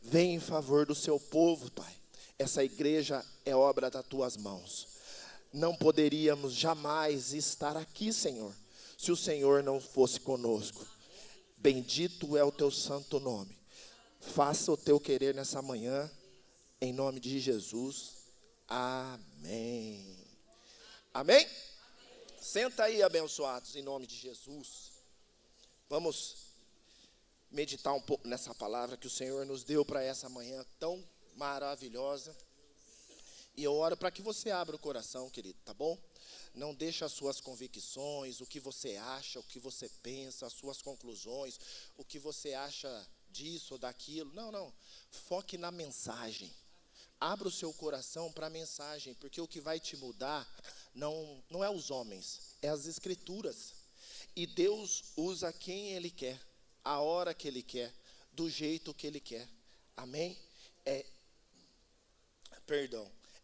Vem em favor do seu povo, Pai. Essa igreja é obra das tuas mãos. Não poderíamos jamais estar aqui, Senhor, se o Senhor não fosse conosco. Bendito é o teu santo nome. Faça o teu querer nessa manhã, em nome de Jesus. Amém. Amém? Senta aí, abençoados, em nome de Jesus. Vamos meditar um pouco nessa palavra que o Senhor nos deu para essa manhã tão maravilhosa. E eu oro para que você abra o coração, querido, tá bom? Não deixe as suas convicções, o que você acha, o que você pensa, as suas conclusões, o que você acha disso ou daquilo. Não. Foque na mensagem. Abra o seu coração para a mensagem, porque o que vai te mudar não é os homens, é as escrituras. E Deus usa quem Ele quer, a hora que Ele quer, do jeito que Ele quer. Amém? É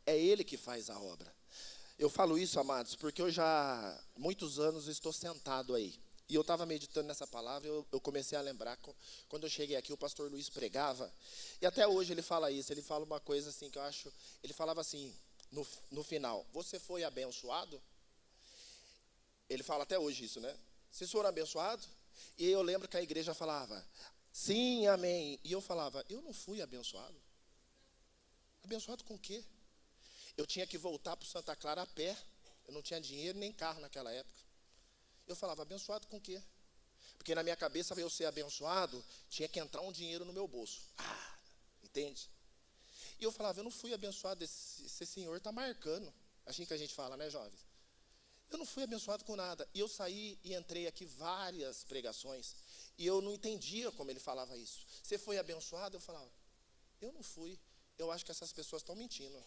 Ele que faz a obra. Eu falo isso, amados, porque eu já muitos anos estou sentado aí. E eu estava meditando nessa palavra, eu comecei a lembrar, quando eu cheguei aqui, o pastor Luiz pregava, e até hoje ele fala isso, ele fala uma coisa assim que eu acho, ele falava assim, no final, você foi abençoado? Ele fala até hoje isso, né? Vocês foram abençoados? E eu lembro que a igreja falava, sim, amém. E eu falava, eu não fui abençoado. Abençoado com o quê? Eu tinha que voltar para o Santa Clara a pé, eu não tinha dinheiro nem carro naquela época. Eu falava, abençoado com o quê? Porque na minha cabeça, para eu ser abençoado, tinha que entrar um dinheiro no meu bolso. Entende? E eu falava, eu não fui abençoado, esse senhor está marcando. Assim que a gente fala, né, jovens? Eu não fui abençoado com nada. E eu saí e entrei aqui várias pregações, e eu não entendia como ele falava isso. Você foi abençoado? Eu falava, eu não fui. Eu acho que essas pessoas estão mentindo.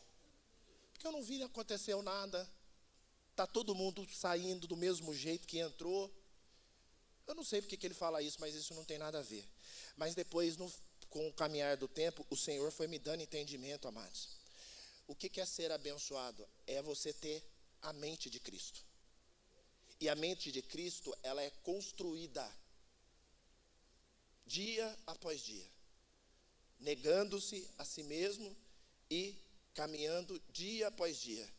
Porque eu não vi, não aconteceu nada. Está todo mundo saindo do mesmo jeito que entrou. Eu não sei porque que ele fala isso, mas isso não tem nada a ver. Mas depois, com o caminhar do tempo, o Senhor foi me dando entendimento, amados. O que é ser abençoado? É você ter a mente de Cristo. E a mente de Cristo, ela é construída dia após dia, negando-se a si mesmo e caminhando dia após dia.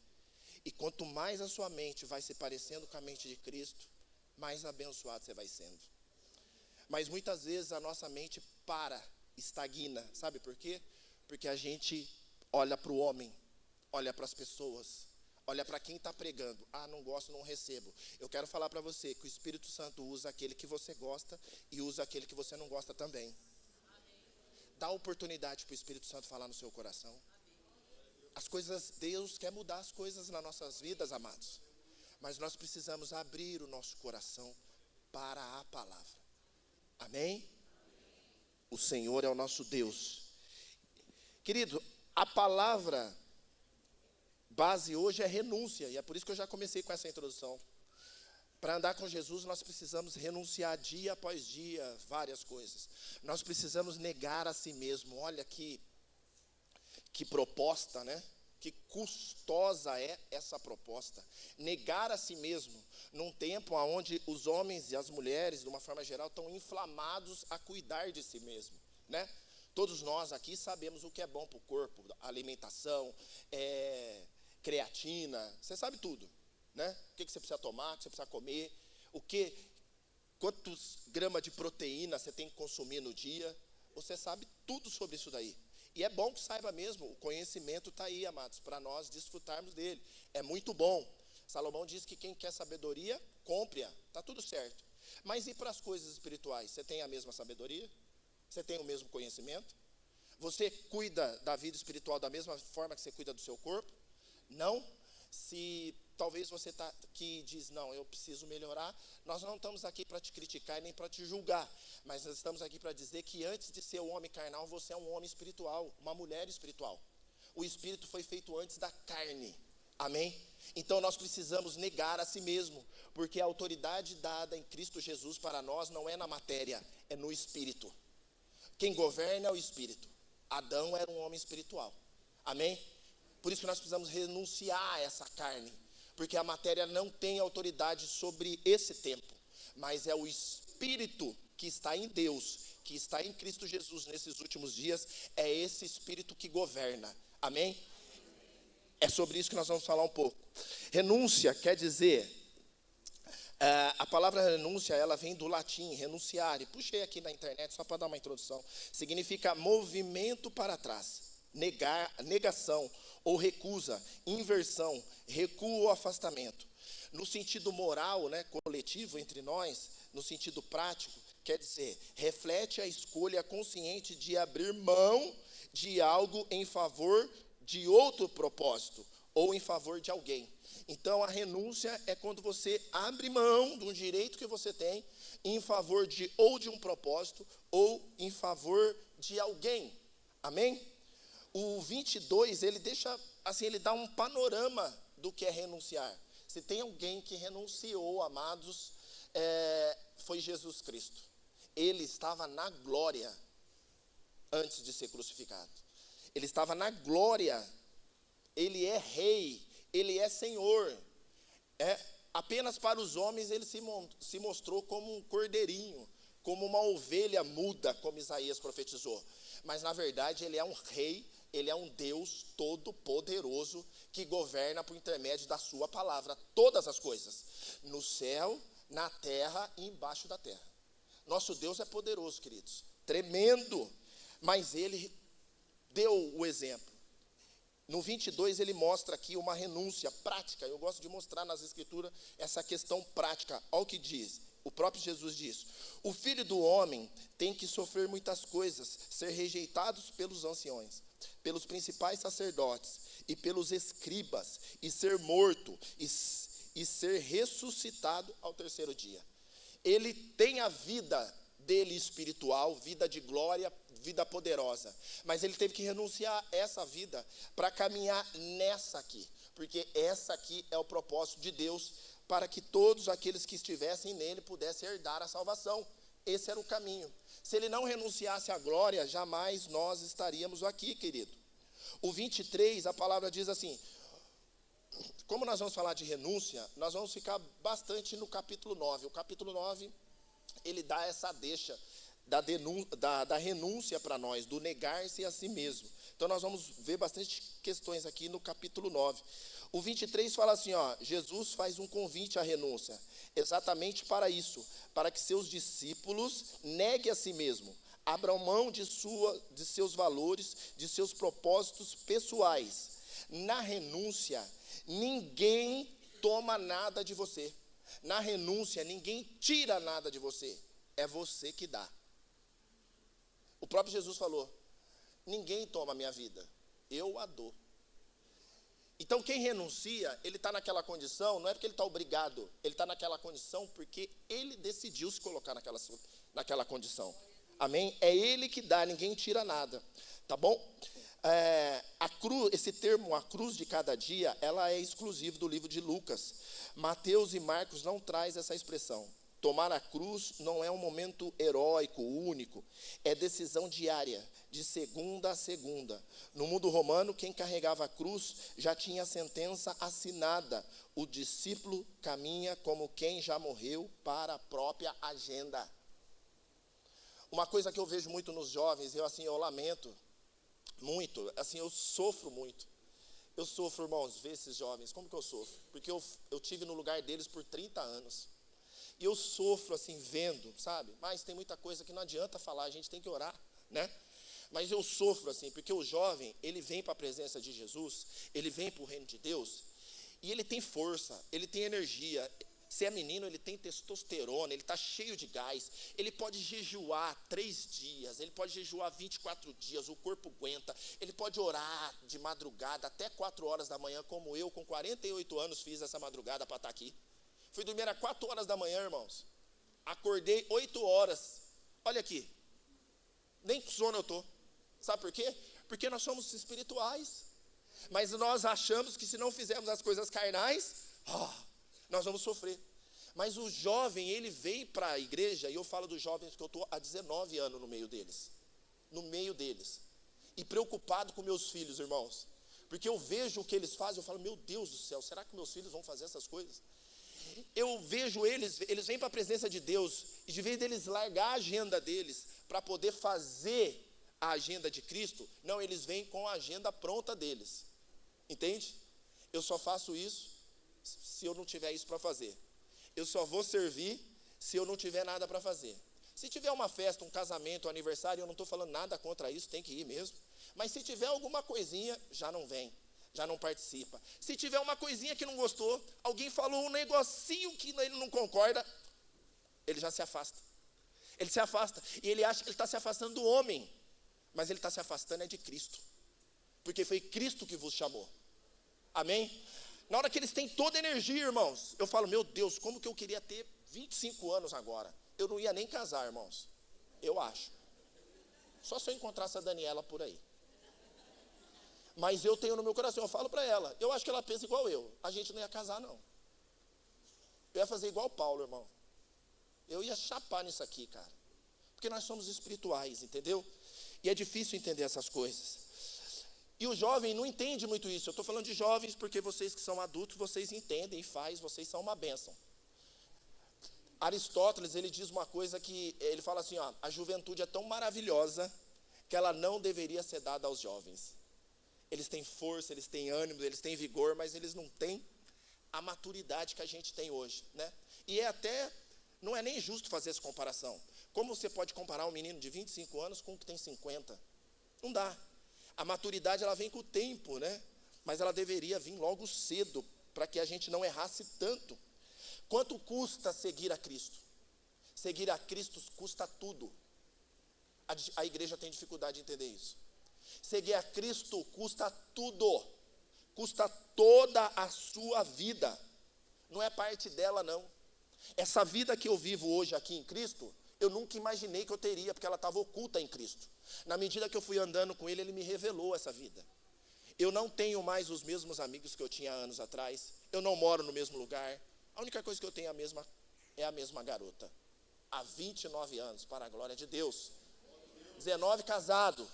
E quanto mais a sua mente vai se parecendo com a mente de Cristo, mais abençoado você vai sendo. Mas muitas vezes a nossa mente estagna. Sabe por quê? Porque a gente olha para o homem, olha para as pessoas, olha para quem está pregando. Não gosto, não recebo. Eu quero falar para você que o Espírito Santo usa aquele que você gosta e usa aquele que você não gosta também. Dá oportunidade para o Espírito Santo falar no seu coração. As coisas, Deus quer mudar as coisas nas nossas vidas, amados. Mas nós precisamos abrir o nosso coração para a palavra. Amém? O Senhor é o nosso Deus. Querido, a palavra base hoje é renúncia. E é por isso que eu já comecei com essa introdução. Para andar com Jesus, nós precisamos renunciar dia após dia várias coisas. Nós precisamos negar a si mesmo. Olha que proposta, né? Que custosa é essa proposta. Negar a si mesmo, num tempo onde os homens e as mulheres, de uma forma geral, estão inflamados a cuidar de si mesmo, né? Todos nós aqui sabemos o que é bom para o corpo, alimentação, creatina, você sabe tudo, né? O que você precisa tomar, o que você precisa comer, quantos gramas de proteína você tem que consumir no dia, você sabe tudo sobre isso daí. E é bom que saiba mesmo, o conhecimento está aí, amados, para nós desfrutarmos dele. É muito bom. Salomão diz que quem quer sabedoria, compre-a. Está tudo certo. Mas e para as coisas espirituais? Você tem a mesma sabedoria? Você tem o mesmo conhecimento? Você cuida da vida espiritual da mesma forma que você cuida do seu corpo? Não? Se talvez você está aqui e diz, não, eu preciso melhorar, nós não estamos aqui para te criticar nem para te julgar, mas nós estamos aqui para dizer que antes de ser um homem carnal, você é um homem espiritual, uma mulher espiritual. O espírito foi feito antes da carne, amém? Então nós precisamos negar a si mesmo, porque a autoridade dada em Cristo Jesus para nós não é na matéria, é no espírito. Quem governa é o espírito. Adão era um homem espiritual, amém? Por isso que nós precisamos renunciar a essa carne, porque a matéria não tem autoridade sobre esse tempo, mas é o Espírito que está em Deus que está em Cristo Jesus nesses últimos dias, é esse Espírito que governa. Amém? É sobre isso que nós vamos falar um pouco. Renúncia quer dizer, a palavra renúncia, ela vem do latim, renunciare. Puxei aqui na internet só para dar uma introdução. Significa movimento para trás, negação ou recusa, inversão, recuo ou afastamento. No sentido moral, né, coletivo entre nós, no sentido prático, quer dizer, reflete a escolha consciente de abrir mão de algo em favor de outro propósito ou em favor de alguém. Então, a renúncia é quando você abre mão de um direito que você tem em favor de ou de um propósito ou em favor de alguém. Amém? O 22, ele deixa, assim, ele dá um panorama do que é renunciar. Se tem alguém que renunciou, amados, foi Jesus Cristo. Ele estava na glória antes de ser crucificado. Ele estava na glória. Ele é rei, ele é senhor. Apenas para os homens ele se mostrou como um cordeirinho, como uma ovelha muda, como Isaías profetizou. Mas na verdade ele é um rei, ele é um Deus todo-poderoso que governa por intermédio da sua palavra todas as coisas, no céu, na terra e embaixo da terra. Nosso Deus é poderoso, queridos, tremendo, mas ele deu o exemplo. No 22 ele mostra aqui uma renúncia prática. Eu gosto de mostrar nas escrituras essa questão prática. Olha o que diz, o próprio Jesus diz: o filho do homem tem que sofrer muitas coisas, ser rejeitado pelos anciões, pelos principais sacerdotes e pelos escribas, e ser morto e ser ressuscitado ao terceiro dia. Ele tem a vida dele espiritual, vida de glória, vida poderosa, mas ele teve que renunciar a essa vida para caminhar nessa aqui, porque essa aqui é o propósito de Deus, para que todos aqueles que estivessem nele pudessem herdar a salvação. Esse era o caminho. Se ele não renunciasse à glória, jamais nós estaríamos aqui, querido. O 23, a palavra diz assim, como nós vamos falar de renúncia, nós vamos ficar bastante no capítulo 9. O capítulo 9, ele dá essa deixa da renúncia para nós, do negar-se a si mesmo. Então nós vamos ver bastante questões aqui no capítulo 9. O 23 fala assim, Jesus faz um convite à renúncia, exatamente para isso, para que seus discípulos neguem a si mesmo, abram mão de seus valores, de seus propósitos pessoais. Na renúncia, ninguém toma nada de você. Na renúncia, ninguém tira nada de você. É você que dá. O próprio Jesus falou: ninguém toma a minha vida, eu a dou. Então quem renuncia, ele está naquela condição, não é porque ele está obrigado, ele está naquela condição porque ele decidiu se colocar naquela condição. Amém? É ele que dá, ninguém tira nada. Tá bom? Esse termo, a cruz de cada dia, ela é exclusiva do livro de Lucas. Mateus e Marcos não traz essa expressão. Tomar a cruz não é um momento heróico, único. É decisão diária, de segunda a segunda. No mundo romano, quem carregava a cruz já tinha a sentença assinada. O discípulo caminha como quem já morreu para a própria agenda. Uma coisa que eu vejo muito nos jovens, eu lamento muito, eu sofro muito. Eu sofro, irmãos, ver esses jovens, como que eu sofro? Porque eu tive no lugar deles por 30 anos. E eu sofro, vendo, sabe? Mas tem muita coisa que não adianta falar, a gente tem que orar, né? Mas eu sofro, porque o jovem, ele vem para a presença de Jesus, ele vem para o reino de Deus, e ele tem força, ele tem energia. Se é menino, ele tem testosterona, ele está cheio de gás, ele pode jejuar 3 dias, ele pode jejuar 24 dias, o corpo aguenta, ele pode orar de madrugada até 4 horas da manhã, como eu, com 48 anos, fiz essa madrugada para estar aqui. Fui dormir às 4 horas da manhã, irmãos, acordei 8 horas, olha aqui, nem com sono eu estou, sabe por quê? Porque nós somos espirituais, mas nós achamos que se não fizermos as coisas carnais, nós vamos sofrer. Mas o jovem, ele vem para a igreja, e eu falo dos jovens porque eu estou há 19 anos no meio deles, e preocupado com meus filhos, irmãos, porque eu vejo o que eles fazem, eu falo, meu Deus do céu, será que meus filhos vão fazer essas coisas? Eu vejo eles vêm para a presença de Deus, e de vez deles largar a agenda deles, para poder fazer a agenda de Cristo. Não, eles vêm com a agenda pronta deles. Entende? Eu só faço isso se eu não tiver isso para fazer. Eu só vou servir se eu não tiver nada para fazer. Se tiver uma festa, um casamento, um aniversário, eu não estou falando nada contra isso, tem que ir mesmo. Mas se tiver alguma coisinha, já não vem, já não participa. Se tiver uma coisinha que não gostou, alguém falou um negocinho que ele não concorda, ele já se afasta. Ele se afasta e ele acha que ele está se afastando do homem, mas ele está se afastando é de Cristo, porque foi Cristo que vos chamou. Amém? Na hora que eles têm toda a energia, irmãos, eu falo, meu Deus, como que eu queria ter 25 anos agora? Eu não ia nem casar, irmãos, eu acho. Só se eu encontrasse a Daniela por aí. Mas eu tenho no meu coração, eu falo para ela, eu acho que ela pensa igual eu, a gente não ia casar não. Eu ia fazer igual Paulo, irmão. Eu ia chapar nisso aqui, cara. Porque nós somos espirituais, entendeu? E é difícil entender essas coisas. E o jovem não entende muito isso. Eu estou falando de jovens porque vocês que são adultos, vocês entendem e fazem, vocês são uma bênção. Aristóteles, ele diz uma coisa que, ele fala assim, ó, a juventude é tão maravilhosa que ela não deveria ser dada aos jovens. Eles têm força, eles têm ânimo, eles têm vigor, mas eles não têm a maturidade que a gente tem hoje, né? E não é nem justo fazer essa comparação. Como você pode comparar um menino de 25 anos com um que tem 50? Não dá. A maturidade, ela vem com o tempo, né? Mas ela deveria vir logo cedo, para que a gente não errasse tanto. Quanto custa seguir a Cristo? Seguir a Cristo custa tudo. A igreja tem dificuldade de entender isso. Seguir a Cristo custa tudo. Custa toda a sua vida. Não é parte dela, não. Essa vida que eu vivo hoje aqui em Cristo, eu nunca imaginei que eu teria, porque ela estava oculta em Cristo. Na medida que eu fui andando com Ele, Ele me revelou essa vida. Eu não tenho mais os mesmos amigos que eu tinha anos atrás. Eu não moro no mesmo lugar. A única coisa que eu tenho é a mesma garota. Há 29 anos, para a glória de Deus. 19 casado,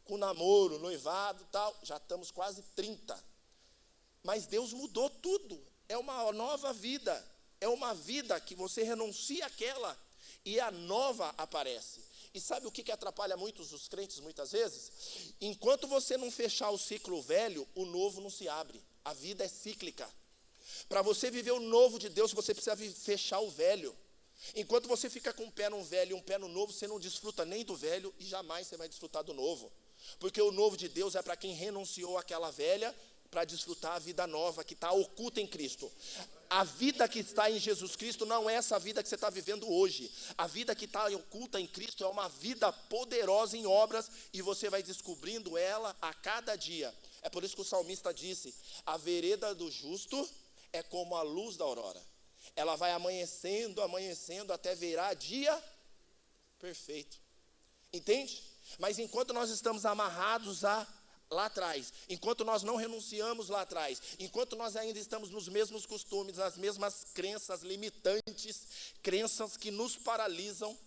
com namoro, noivado e tal. Já estamos quase 30. Mas Deus mudou tudo. É uma nova vida. É uma vida que você renuncia àquela e a nova aparece. E sabe o que atrapalha muitos os crentes muitas vezes? Enquanto você não fechar o ciclo velho, o novo não se abre. A vida é cíclica. Para você viver o novo de Deus, você precisa fechar o velho. Enquanto você fica com um pé no velho e um pé no novo, você não desfruta nem do velho e jamais você vai desfrutar do novo. Porque o novo de Deus é para quem renunciou àquela velha, para desfrutar a vida nova que está oculta em Cristo. A vida que está em Jesus Cristo não é essa vida que você está vivendo hoje. A vida que está oculta em Cristo é uma vida poderosa em obras e você vai descobrindo ela a cada dia. É por isso que o salmista disse, a vereda do justo é como a luz da aurora. Ela vai amanhecendo, amanhecendo, até virar dia perfeito. Entende? Mas enquanto nós estamos amarrados lá atrás, enquanto nós não renunciamos lá atrás, enquanto nós ainda estamos nos mesmos costumes, nas mesmas crenças limitantes, crenças que nos paralisam,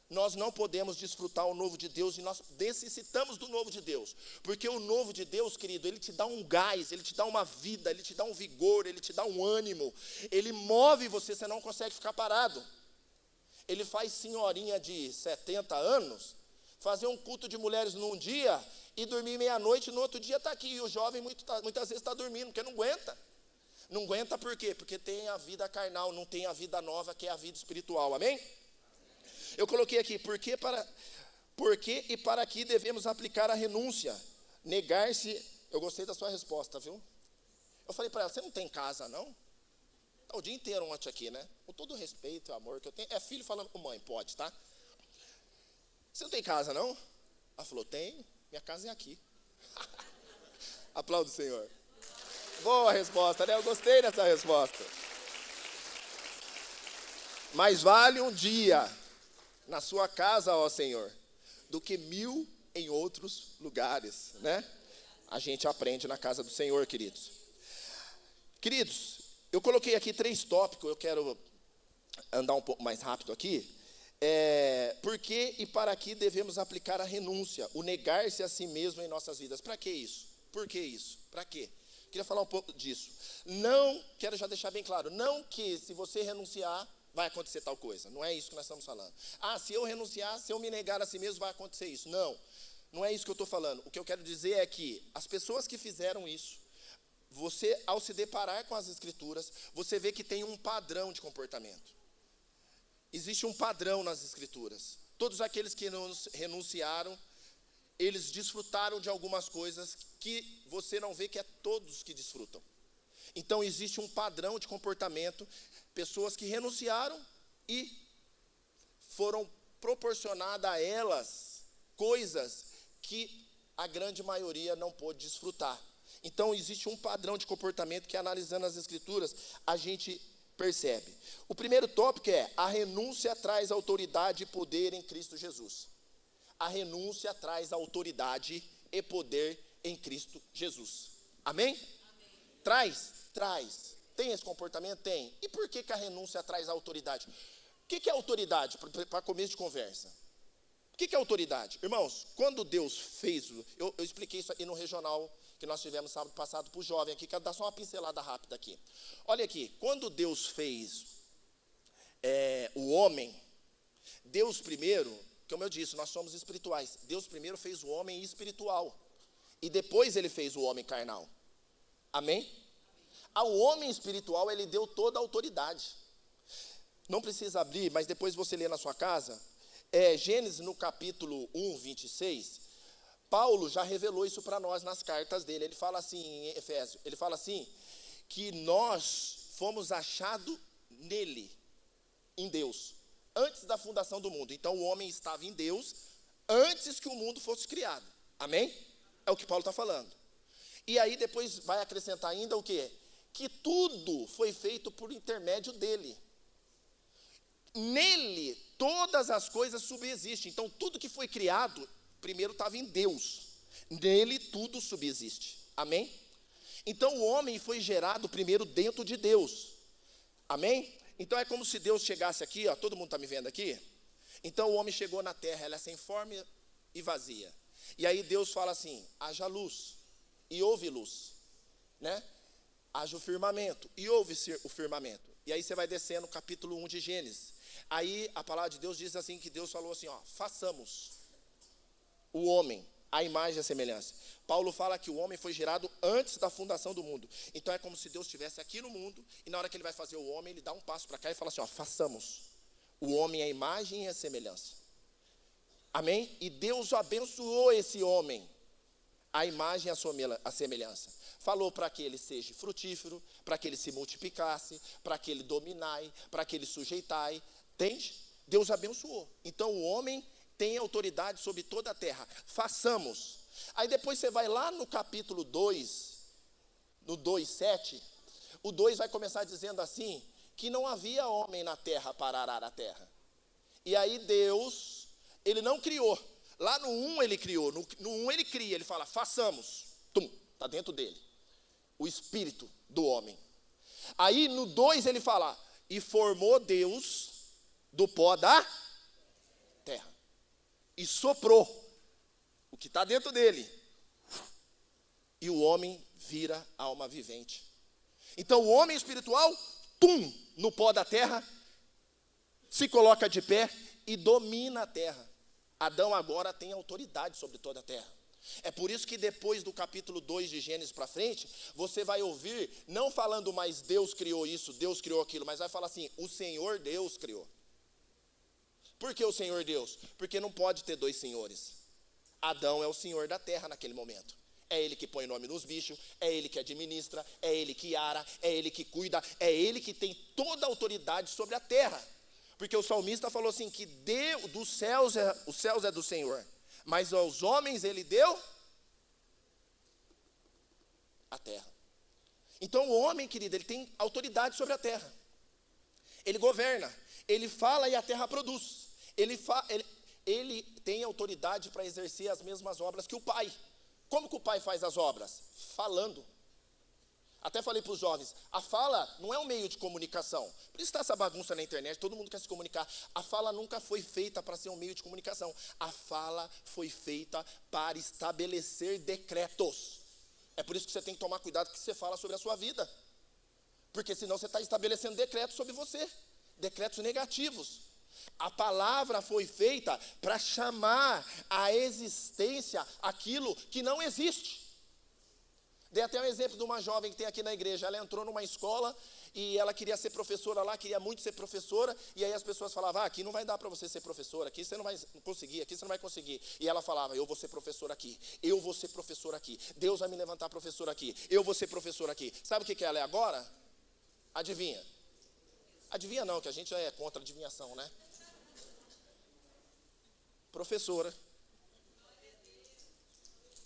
nós não podemos desfrutar o novo de Deus e nós necessitamos do novo de Deus, porque o novo de Deus, querido, ele te dá um gás, ele te dá uma vida, ele te dá um vigor, ele te dá um ânimo, ele move você não consegue ficar parado. Ele faz senhorinha de 70 anos, fazer um culto de mulheres num dia e dormir meia-noite, no outro dia está aqui. E o jovem muitas vezes está dormindo, porque não aguenta. Não aguenta por quê? Porque tem a vida carnal, não tem a vida nova, que é a vida espiritual. Amém? Eu coloquei aqui, por que e para que devemos aplicar a renúncia? Negar-se, eu gostei da sua resposta, viu? Eu falei para ela, você não tem casa, não? Está o dia inteiro ontem aqui, né? Com todo o respeito e amor que eu tenho. É filho falando com mãe, pode, tá? Você não tem casa, não? Ela falou, tenho, minha casa é aqui. Aplauda o Senhor. Boa resposta, né? Eu gostei dessa resposta. Mais vale um dia na sua casa, ó Senhor, do que 1000 em outros lugares, né? A gente aprende na casa do Senhor, queridos. Queridos, eu coloquei aqui 3 tópicos, eu quero andar um pouco mais rápido aqui. Por que e para que devemos aplicar a renúncia, o negar-se a si mesmo em nossas vidas? Para que isso? Por que isso? Para quê? Queria falar um pouco disso. Não, quero já deixar bem claro, não que se você renunciar, vai acontecer tal coisa. Não é isso que nós estamos falando. Se eu renunciar, se eu me negar a si mesmo, vai acontecer isso. Não é isso que eu estou falando. O que eu quero dizer é que as pessoas que fizeram isso, você, ao se deparar com as Escrituras, você vê que tem um padrão de comportamento. Existe um padrão nas Escrituras. Todos aqueles que renunciaram, eles desfrutaram de algumas coisas que você não vê que é todos que desfrutam. Então, existe um padrão de comportamento, pessoas que renunciaram e foram proporcionadas a elas coisas que a grande maioria não pôde desfrutar. Então, existe um padrão de comportamento que, analisando as Escrituras, a gente percebe. O primeiro tópico é: a renúncia traz autoridade e poder em Cristo Jesus. A renúncia traz autoridade e poder em Cristo Jesus. Amém? Amém. Traz. Tem esse comportamento? Tem. E por que a renúncia traz autoridade? O que é autoridade, para começo de conversa? O que é autoridade? Irmãos, quando Deus fez, eu expliquei isso aí no regional que nós tivemos sábado passado para o jovem aqui, quero dar só uma pincelada rápida aqui. Olha aqui, quando Deus fez o homem, Deus primeiro, como eu disse, nós somos espirituais, Deus primeiro fez o homem espiritual, e depois ele fez o homem carnal. Amém? Ao homem espiritual ele deu toda a autoridade. Não precisa abrir, mas depois você lê na sua casa, Gênesis no capítulo 1, 26, Paulo já revelou isso para nós nas cartas dele. Ele fala assim em Efésios, ele fala assim, que nós fomos achados nele, em Deus, antes da fundação do mundo. Então o homem estava em Deus antes que o mundo fosse criado. Amém? É o que Paulo está falando. E aí depois vai acrescentar ainda o quê? Que tudo foi feito por intermédio dele. Nele todas as coisas subsistem. Então tudo que foi criado primeiro estava em Deus, nele tudo subsiste. Amém? Então o homem foi gerado primeiro dentro de Deus. Amém? Então é como se Deus chegasse aqui, todo mundo está me vendo aqui? Então o homem chegou na terra, ela é sem forma e vazia. E aí Deus fala assim: haja luz, e houve luz, né? Haja o firmamento, e houve o firmamento. E aí você vai descendo, capítulo 1 de Gênesis. Aí a palavra de Deus diz assim, que Deus falou assim, façamos o homem, a imagem e a semelhança. Paulo fala que o homem foi gerado antes da fundação do mundo. Então é como se Deus estivesse aqui no mundo, e na hora que ele vai fazer o homem, ele dá um passo para cá e fala assim, façamos o homem a imagem e a semelhança. Amém? E Deus abençoou esse homem, a imagem e a semelhança. Falou para que ele seja frutífero, para que ele se multiplicasse, para que ele dominasse, para que ele sujeitasse. Entende? Deus abençoou. Então o homem tem autoridade sobre toda a terra. Façamos. Aí depois você vai lá no capítulo 2, no 2:7, o 2 vai começar dizendo assim, que não havia homem na terra para arar a terra. E aí Deus, ele não criou. Lá no 1 ele criou, no 1 ele cria, ele fala, façamos. Está dentro dele. O espírito do homem. Aí no 2 ele fala, e formou Deus do pó da terra. E soprou o que está dentro dele. E o homem vira alma vivente. Então o homem espiritual, no pó da terra, se coloca de pé e domina a terra. Adão agora tem autoridade sobre toda a terra. É por isso que depois do capítulo 2 de Gênesis para frente, você vai ouvir, não falando mais Deus criou isso, Deus criou aquilo, mas vai falar assim, o Senhor Deus criou. Por que o Senhor Deus? Porque não pode ter dois senhores. Adão é o senhor da terra naquele momento. É ele que põe nome nos bichos, é ele que administra, é ele que ara, é ele que cuida, é ele que tem toda a autoridade sobre a terra. Porque o salmista falou assim, que os céus é do Senhor, mas aos homens ele deu a terra. Então o homem, querido, ele tem autoridade sobre a terra. Ele governa, ele fala e a terra produz. Ele tem autoridade para exercer as mesmas obras que o pai. Como que o pai faz as obras? Falando. Até falei para os jovens, a fala não é um meio de comunicação. Por isso está essa bagunça na internet, todo mundo quer se comunicar. A fala nunca foi feita para ser um meio de comunicação. A fala foi feita para estabelecer decretos. É por isso que você tem que tomar cuidado com o que você fala sobre a sua vida. Porque senão você está estabelecendo decretos sobre você. decretos negativos. A palavra foi feita para chamar à existência aquilo que não existe. Dei até um exemplo de uma jovem que tem aqui na igreja. Ela entrou numa escola e ela queria ser professora lá, queria muito ser professora, e aí as pessoas falavam, aqui não vai dar para você ser professora, aqui você não vai conseguir, aqui você não vai conseguir. E ela falava, eu vou ser professora aqui, eu vou ser professora aqui, Deus vai me levantar professora aqui, eu vou ser professora aqui. Sabe o que ela é agora? Adivinha? Adivinha não, que a gente já é contra a adivinhação, né? Professora.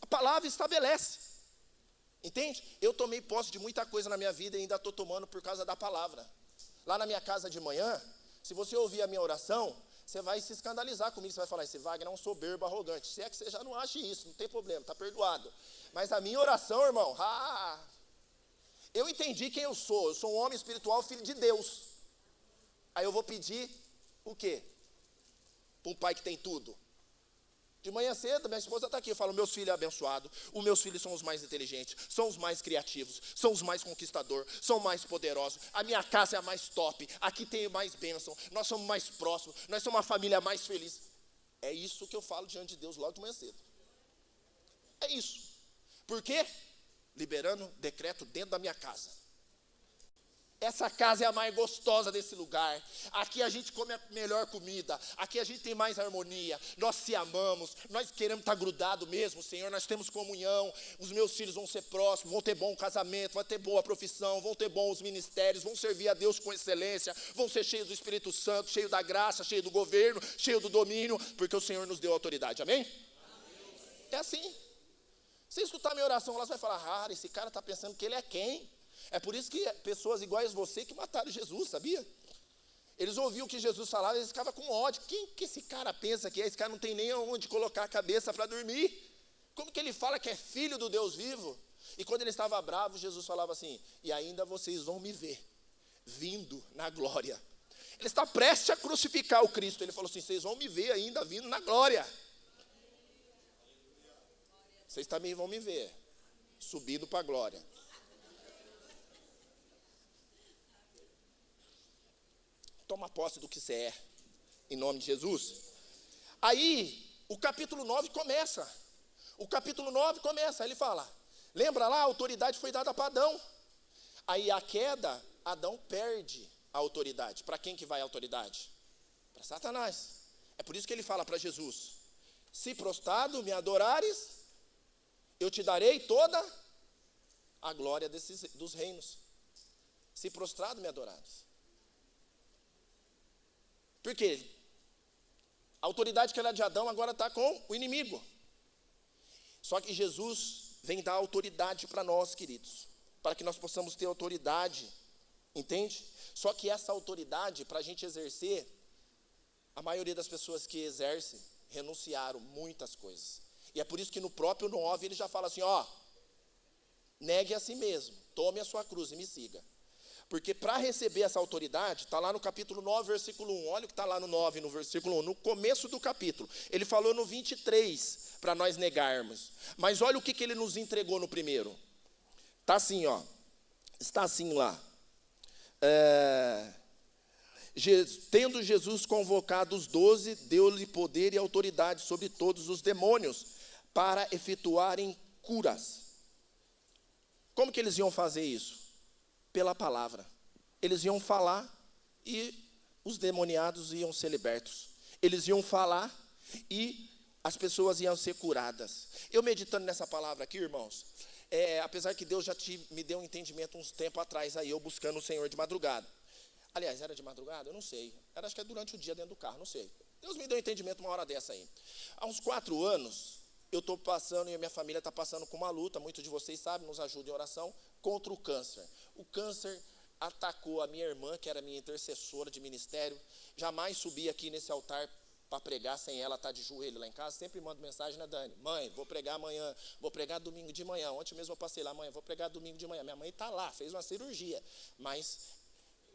A palavra estabelece. Entende? Eu tomei posse de muita coisa na minha vida e ainda estou tomando por causa da palavra. Lá na minha casa de manhã, se você ouvir a minha oração, você vai se escandalizar comigo, você vai falar, esse Wagner é um soberbo arrogante. Se é que você já não acha isso, não tem problema, está perdoado. Mas a minha oração, irmão, eu entendi quem eu sou um homem espiritual, filho de Deus. Aí eu vou pedir o quê? Para um pai que tem tudo. De manhã cedo, minha esposa está aqui, eu falo, meus filhos é abençoado, os meus filhos são os mais inteligentes, são os mais criativos, são os mais conquistadores, são mais poderosos, a minha casa é a mais top, aqui tem mais bênção, nós somos mais próximos, nós somos uma família mais feliz. É isso que eu falo diante de Deus logo de manhã cedo. É isso. Por quê? Liberando decreto dentro da minha casa. Essa casa é a mais gostosa desse lugar. Aqui a gente come a melhor comida. Aqui a gente tem mais harmonia. Nós se amamos. Nós queremos estar grudados mesmo, Senhor. Nós temos comunhão. Os meus filhos vão ser próximos. Vão ter bom casamento. Vão ter boa profissão. Vão ter bons ministérios. Vão servir a Deus com excelência. Vão ser cheios do Espírito Santo. Cheios da graça. Cheios do governo. Cheios do domínio. Porque o Senhor nos deu autoridade. Amém? É assim. Se escutar minha oração, elas vão falar, esse cara está pensando que ele é quem? É por isso que pessoas iguais a você que mataram Jesus, sabia? Eles ouviam o que Jesus falava, eles ficavam com ódio. Quem que esse cara pensa que é? Esse cara não tem nem onde colocar a cabeça para dormir. Como que ele fala que é filho do Deus vivo? E quando ele estava bravo, Jesus falava assim, e ainda vocês vão me ver, vindo na glória. Ele está prestes a crucificar o Cristo. Ele falou assim, vocês vão me ver ainda vindo na glória. Vocês também vão me ver, subindo para a glória. Toma posse do que você é, em nome de Jesus. Aí, o capítulo 9 começa. Ele fala, lembra lá, a autoridade foi dada para Adão. Aí a queda, Adão perde a autoridade. Para quem que vai a autoridade? Para Satanás. É por isso que ele fala para Jesus, se prostrado me adorares, eu te darei toda a glória dos reinos. Se prostrado me adorares. Por quê? A autoridade que era de Adão agora está com o inimigo. Só que Jesus vem dar autoridade para nós, queridos. Para que nós possamos ter autoridade. Entende? Só que essa autoridade, para a gente exercer, a maioria das pessoas que exercem, renunciaram muitas coisas. E é por isso que no próprio 9 ele já fala assim, negue a si mesmo, tome a sua cruz e me siga. Porque para receber essa autoridade, está lá no capítulo 9, versículo 1. Olha o que está lá no 9, no versículo 1. No começo do capítulo. Ele falou no 23, para nós negarmos. Mas olha o que ele nos entregou no primeiro. Está assim, está assim lá. Tendo Jesus convocado os 12, deu-lhe poder e autoridade sobre todos os demônios, para efetuarem curas. Como que eles iam fazer isso? Pela palavra. Eles iam falar e os demoniados iam ser libertos. Eles iam falar e as pessoas iam ser curadas. Eu meditando nessa palavra aqui, irmãos, apesar que Deus já me deu um entendimento uns tempos atrás, aí eu buscando o Senhor de madrugada. Aliás, era de madrugada? Eu não sei. Acho que é durante o dia dentro do carro, não sei. Deus me deu um entendimento uma hora dessa aí. Há uns 4 anos, eu estou passando e a minha família está passando com uma luta, muitos de vocês sabem, nos ajudem em oração, contra o câncer. O câncer atacou a minha irmã, que era minha intercessora de ministério. Jamais subi aqui nesse altar para pregar sem ela estar de joelho lá em casa. Sempre mando mensagem, né, Dani? Mãe, vou pregar amanhã, vou pregar domingo de manhã. Ontem mesmo eu passei lá, mãe, vou pregar domingo de manhã. Minha mãe está lá, fez uma cirurgia. Mas,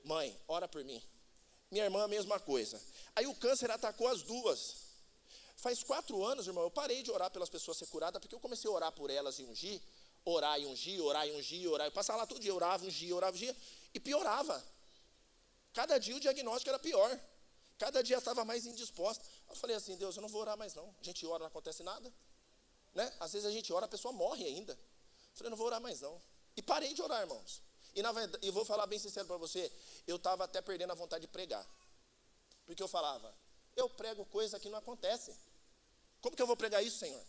mãe, ora por mim. Minha irmã, a mesma coisa. Aí o câncer atacou as duas. Faz 4 anos, irmão, eu parei de orar pelas pessoas ser curadas, porque eu comecei a orar por elas e ungir. Eu passava lá todo dia, orava, ungia, e piorava. Cada dia o diagnóstico era pior. Cada dia estava mais indisposta. Eu falei assim, Deus, eu não vou orar mais não. A gente ora, não acontece nada. Né? Às vezes a gente ora, a pessoa morre ainda. Eu falei, não vou orar mais não. E parei de orar, irmãos. E na verdade, e vou falar bem sincero para você, eu estava até perdendo a vontade de pregar. Porque eu falava, eu prego coisa que não acontece. Como que eu vou pregar isso, Senhor?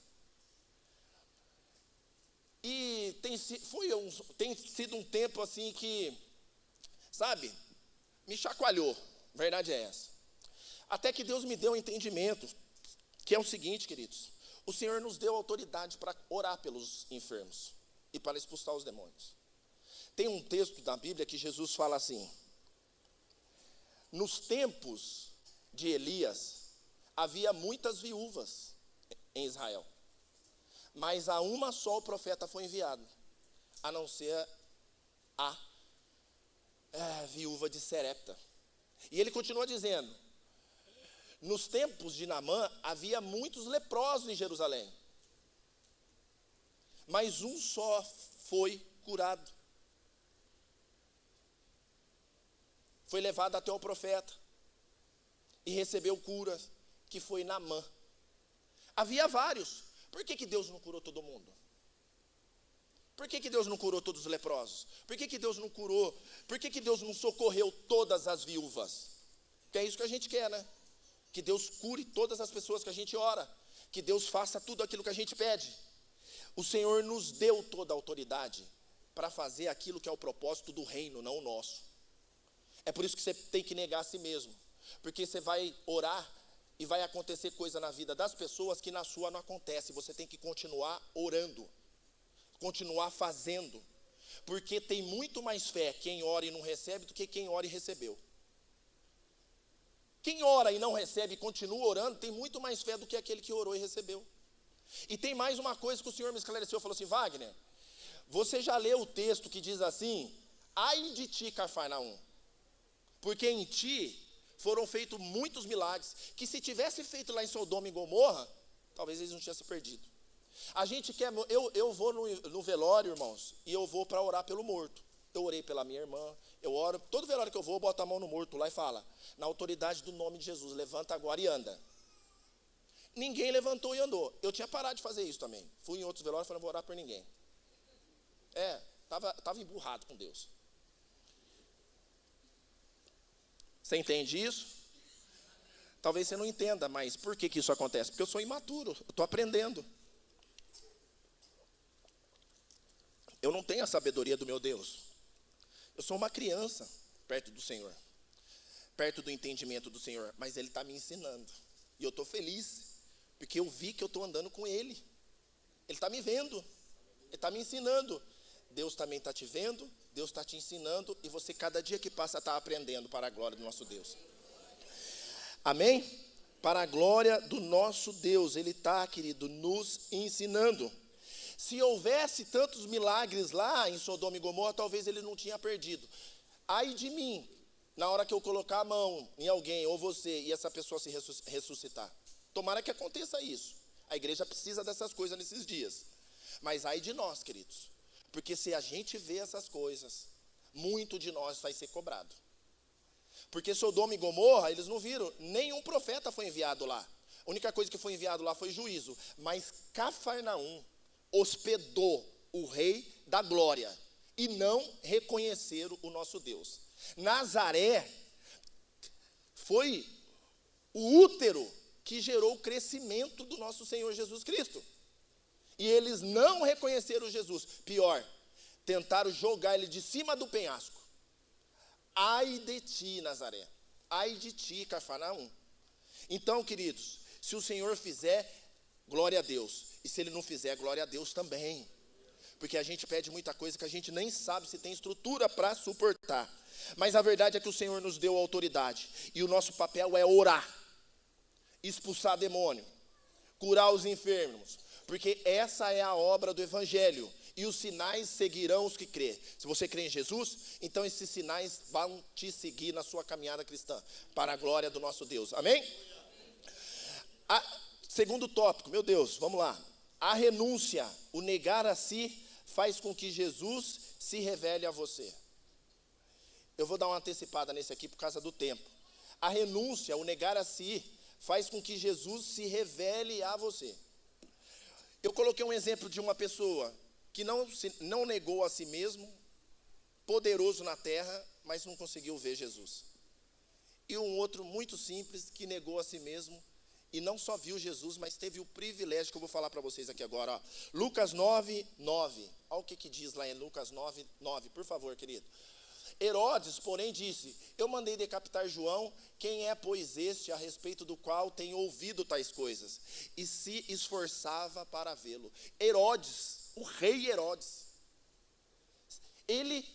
E tem sido um tempo assim que, sabe, me chacoalhou. A verdade é essa. Até que Deus me deu um entendimento, que é o seguinte, queridos. O Senhor nos deu autoridade para orar pelos enfermos e para expulsar os demônios. Tem um texto da Bíblia que Jesus fala assim: nos tempos de Elias, havia muitas viúvas em Israel, mas a uma só o profeta foi enviado, a não ser a viúva de Serepta. E ele continua dizendo, nos tempos de Naamã, havia muitos leprosos em Jerusalém, mas um só foi curado. Foi levado até o profeta e recebeu cura, que foi Naamã. Havia vários. Por que Deus não curou todo mundo? Por que Deus não curou todos os leprosos? Por que Deus não curou? Por que Deus não socorreu todas as viúvas? Que é isso que a gente quer, né? Que Deus cure todas as pessoas que a gente ora. Que Deus faça tudo aquilo que a gente pede. O Senhor nos deu toda a autoridade para fazer aquilo que é o propósito do reino, não o nosso. É por isso que você tem que negar a si mesmo. Porque você vai orar e vai acontecer coisa na vida das pessoas que na sua não acontece. Você tem que continuar orando, continuar fazendo. Porque tem muito mais fé quem ora e não recebe do que quem ora e recebeu. Quem ora e não recebe e continua orando, tem muito mais fé do que aquele que orou e recebeu. E tem mais uma coisa que o Senhor me esclareceu, falou assim, Wagner, você já leu o texto que diz assim, ai de ti, Cafarnaum, porque em ti foram feitos muitos milagres, que se tivesse feito lá em Sodoma e Gomorra, talvez eles não tivessem perdido. A gente quer, eu vou no velório, irmãos, e eu vou para orar pelo morto. Eu orei pela minha irmã, eu oro, todo velório que eu vou boto a mão no morto lá e fala, na autoridade do nome de Jesus, levanta agora e anda. Ninguém levantou e andou. Eu tinha parado de fazer isso também. Fui em outros velórios e falei, não vou orar por ninguém. Estava emburrado com Deus. Você entende isso? Talvez você não entenda, mas por que isso acontece? Porque eu sou imaturo, eu estou aprendendo. Eu não tenho a sabedoria do meu Deus. Eu sou uma criança perto do Senhor, perto do entendimento do Senhor, mas Ele está me ensinando. E eu estou feliz, porque eu vi que eu estou andando com Ele. Ele está me vendo, Ele está me ensinando. Deus também está te vendo, Deus está te ensinando, e você cada dia que passa está aprendendo para a glória do nosso Deus. Amém? Para a glória do nosso Deus, Ele está, querido, nos ensinando. Se houvesse tantos milagres lá em Sodoma e Gomorra, talvez Ele não tinha perdido. Ai de mim, na hora que eu colocar a mão em alguém, ou você, e essa pessoa se ressuscitar. Tomara que aconteça isso. A igreja precisa dessas coisas nesses dias. Mas ai de nós, queridos. Porque se a gente vê essas coisas, muito de nós vai ser cobrado. Porque Sodoma e Gomorra, eles não viram, nenhum profeta foi enviado lá. A única coisa que foi enviado lá foi juízo. Mas Cafarnaum hospedou o rei da glória e não reconheceram o nosso Deus. Nazaré foi o útero que gerou o crescimento do nosso Senhor Jesus Cristo. E eles não reconheceram Jesus. Pior, tentaram jogar ele de cima do penhasco. Ai de ti, Nazaré. Ai de ti, Cafarnaum. Então, queridos, se o Senhor fizer, glória a Deus. E se Ele não fizer, glória a Deus também. Porque a gente pede muita coisa que a gente nem sabe se tem estrutura para suportar. Mas a verdade é que o Senhor nos deu autoridade. E o nosso papel é orar. Expulsar demônio. Curar os enfermos. Porque essa é a obra do Evangelho. E os sinais seguirão os que crê. Se você crê em Jesus, então esses sinais vão te seguir na sua caminhada cristã. Para a glória do nosso Deus. Amém? Segundo tópico, meu Deus, vamos lá. A renúncia, o negar a si, faz com que Jesus se revele a você. Eu vou dar uma antecipada nesse aqui por causa do tempo. A renúncia, o negar a si, faz com que Jesus se revele a você. Eu coloquei um exemplo de uma pessoa que não negou a si mesmo, poderoso na terra, mas não conseguiu ver Jesus. E um outro muito simples, que negou a si mesmo, e não só viu Jesus, mas teve o privilégio, que eu vou falar para vocês aqui agora. Ó. Lucas 9, 9. Olha o que diz lá em Lucas 9, 9. Por favor, querido. Herodes, porém, disse: eu mandei decapitar João, quem é, pois, este, a respeito do qual tenho ouvido tais coisas? E se esforçava para vê-lo. Herodes, o rei Herodes, ele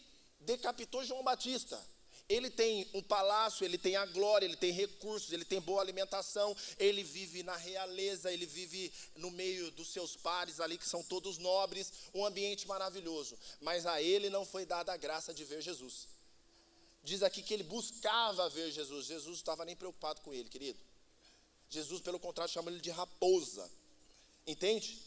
decapitou João Batista. Ele tem um palácio, ele tem a glória, ele tem recursos, ele tem boa alimentação, ele vive na realeza, ele vive no meio dos seus pares ali, que são todos nobres, um ambiente maravilhoso. Mas a ele não foi dada a graça de ver Jesus. Diz aqui que ele buscava ver Jesus. Jesus não estava nem preocupado com ele, querido. Jesus, pelo contrário, chama ele de raposa. Entende?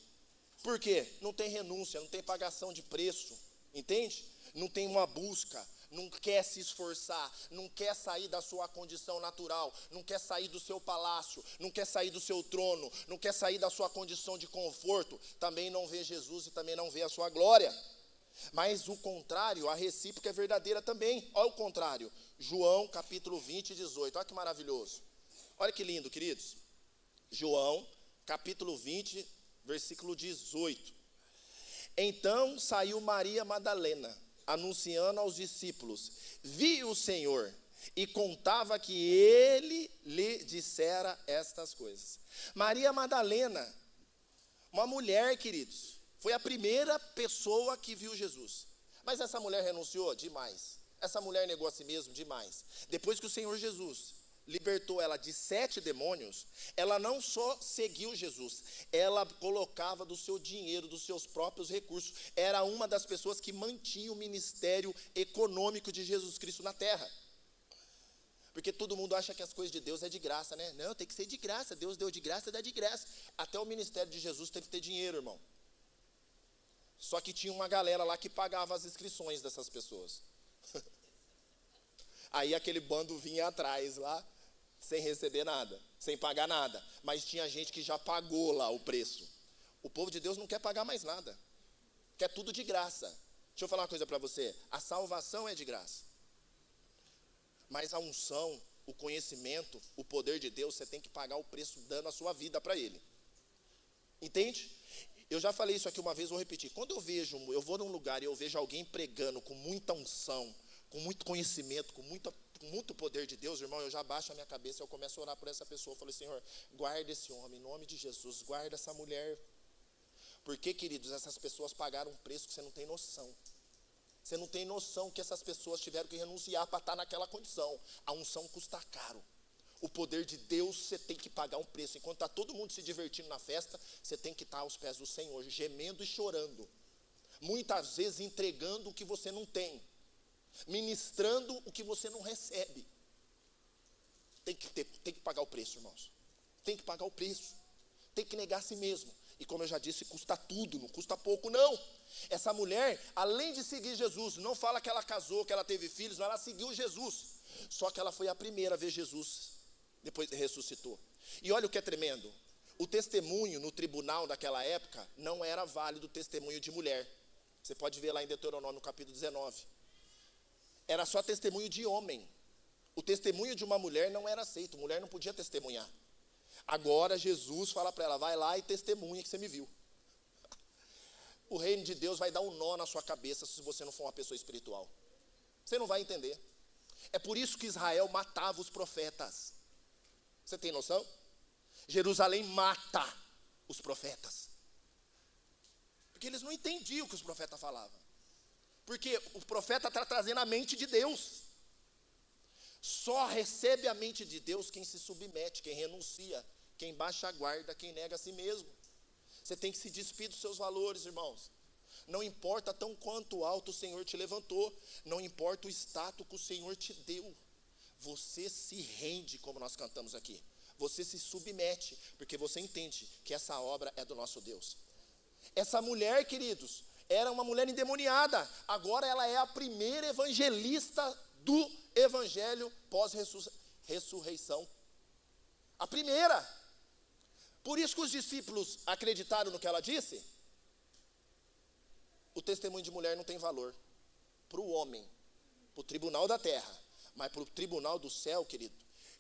Por quê? Não tem renúncia, não tem pagação de preço. Entende? Não tem uma busca. Não quer se esforçar, não quer sair da sua condição natural, não quer sair do seu palácio, não quer sair do seu trono, não quer sair da sua condição de conforto, também não vê Jesus e também não vê a sua glória. Mas o contrário, a recíproca é verdadeira também. Olha o contrário, João capítulo 20, 18, olha que maravilhoso. Olha que lindo, queridos. João capítulo 20, versículo 18. Então saiu Maria Madalena, anunciando aos discípulos: vi o Senhor, e contava que ele lhe dissera estas coisas. Maria Madalena, uma mulher, queridos, foi a primeira pessoa que viu Jesus. Mas essa mulher renunciou? Demais. Essa mulher negou a si mesma? Demais. Depois que o Senhor Jesus libertou ela de 7 demônios, ela não só seguiu Jesus, ela colocava do seu dinheiro, dos seus próprios recursos. Era uma das pessoas que mantinha o ministério econômico de Jesus Cristo na terra. Porque todo mundo acha que as coisas de Deus é de graça, né? Não, tem que ser de graça. Deus deu de graça, dá de graça. Até o ministério de Jesus teve que ter dinheiro, irmão. Só que tinha uma galera lá que pagava as inscrições dessas pessoas. Aí aquele bando vinha atrás lá, sem receber nada, sem pagar nada. Mas tinha gente que já pagou lá o preço. O povo de Deus não quer pagar mais nada. Quer tudo de graça. Deixa eu falar uma coisa para você. A salvação é de graça. Mas a unção, o conhecimento, o poder de Deus, você tem que pagar o preço dando a sua vida para Ele. Entende? Eu já falei isso aqui uma vez, vou repetir. Quando eu vou num lugar e eu vejo alguém pregando com muita unção, com muito conhecimento, com muito poder de Deus, irmão, eu já baixo a minha cabeça e eu começo a orar por essa pessoa. Eu falei: Senhor, guarda esse homem, em nome de Jesus, guarda essa mulher. Porque, queridos, essas pessoas pagaram um preço que você não tem noção. Você não tem noção que essas pessoas tiveram que renunciar para estar naquela condição. A unção custa caro. O poder de Deus, você tem que pagar um preço. Enquanto está todo mundo se divertindo na festa, você tem que estar aos pés do Senhor, gemendo e chorando. Muitas vezes entregando o que você não tem. Ministrando o que você não recebe. Tem que pagar o preço, irmãos. Tem que pagar o preço. Tem que negar a si mesmo. E como eu já disse, custa tudo, não custa pouco, não. Essa mulher, além de seguir Jesus, não fala que ela casou, que ela teve filhos, não, ela seguiu Jesus. Só que ela foi a primeira a ver Jesus, depois ressuscitou. E olha o que é tremendo. O testemunho no tribunal daquela época não era válido, o testemunho de mulher. Você pode ver lá em Deuteronômio capítulo 19. Era só testemunho de homem. O testemunho de uma mulher não era aceito, mulher não podia testemunhar. Agora Jesus fala para ela: vai lá e testemunha que você me viu. O reino de Deus vai dar um nó na sua cabeça se você não for uma pessoa espiritual. Você não vai entender. É por isso que Israel matava os profetas. Você tem noção? Jerusalém mata os profetas. Porque eles não entendiam o que os profetas falavam. Porque o profeta está trazendo a mente de Deus. Só recebe a mente de Deus quem se submete, quem renuncia, quem baixa a guarda, quem nega a si mesmo. Você tem que se despir dos seus valores, irmãos. Não importa tão quanto alto o Senhor te levantou, não importa o status que o Senhor te deu. Você se rende, como nós cantamos aqui. Você se submete, porque você entende que essa obra é do nosso Deus. Essa mulher, queridos, era uma mulher endemoniada. Agora ela é a primeira evangelista do evangelho pós-ressurreição. A primeira. Por isso que os discípulos acreditaram no que ela disse. O testemunho de mulher não tem valor para o homem, para o tribunal da terra, mas para o tribunal do céu, querido,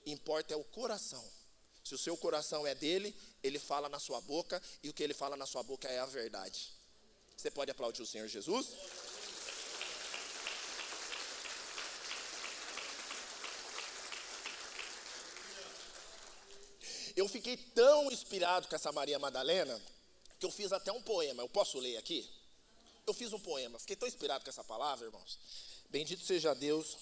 importa é o coração. Se o seu coração é dele, ele fala na sua boca, e o que ele fala na sua boca é a verdade. Você pode aplaudir o Senhor Jesus? Eu fiquei tão inspirado com essa Maria Madalena, que eu fiz até um poema. Eu posso ler aqui? Eu fiz um poema, fiquei tão inspirado com essa palavra, irmãos. Bendito seja Deus